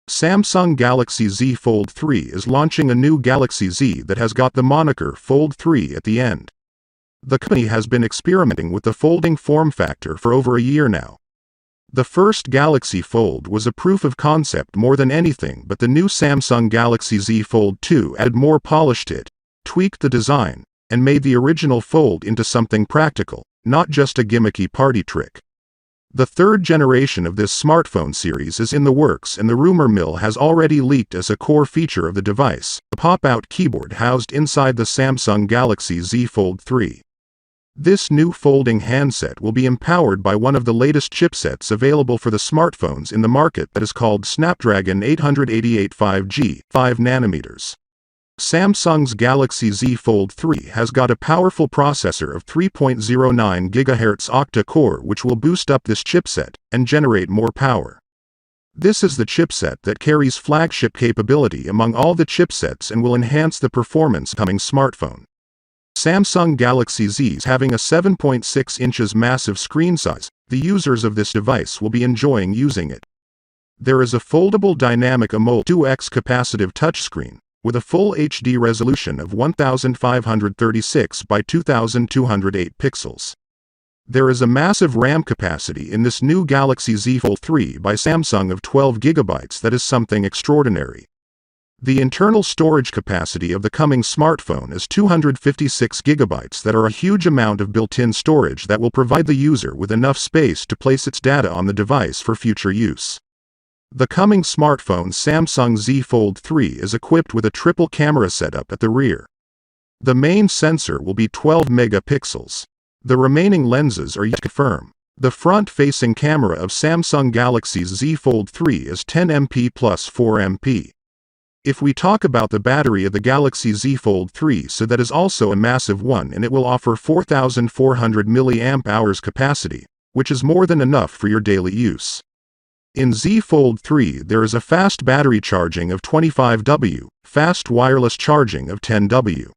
Samsung Galaxy Z Fold 3 is launching a new Galaxy Z that has got the moniker Fold 3 at the end. The company has been experimenting with the folding form factor for over a year now. The first Galaxy Fold was a proof of concept more than anything, but the new Samsung Galaxy Z Fold 2 added more polish to it, tweaked the design, and made the original Fold into something practical, not just a gimmicky party trick. The third generation of this smartphone series is in the works, and the rumor mill has already leaked as a core feature of the device, a pop-out keyboard housed inside the Samsung Galaxy Z Fold 3. This new folding handset will be empowered by one of the latest chipsets available for the smartphones in the market that is called Snapdragon 888 5G, 5 nanometers. Samsung's Galaxy Z Fold 3 has got a powerful processor of 3.09 GHz Octa-Core, which will boost up this chipset and generate more power. This is the chipset that carries flagship capability among all the chipsets and will enhance the performance of the coming smartphone. Samsung Galaxy Z is having a 7.6 inches massive screen size. The users of this device will be enjoying using it. There is a foldable dynamic AMOLED 2x capacitive touchscreen with a full HD resolution of 1536 by 2208 pixels. There is a massive RAM capacity in this new Galaxy Z Fold 3 by Samsung of 12 GB. That is something extraordinary. The internal storage capacity of the coming smartphone is 256 GB. That are a huge amount of built-in storage that will provide the user with enough space to place its data on the device for future use. The coming smartphone Samsung Z Fold 3 is equipped with a triple camera setup at the rear. The main sensor will be 12 megapixels. The remaining lenses are yet to confirm. The front-facing camera of Samsung Galaxy's Z Fold 3 is 10 MP plus 4 MP. If we talk about the battery of the Galaxy Z Fold 3, so that is also a massive one, and it will offer 4400 mAh capacity, which is more than enough for your daily use. In Z Fold 3 there is a fast battery charging of 25 W, fast wireless charging of 10 W.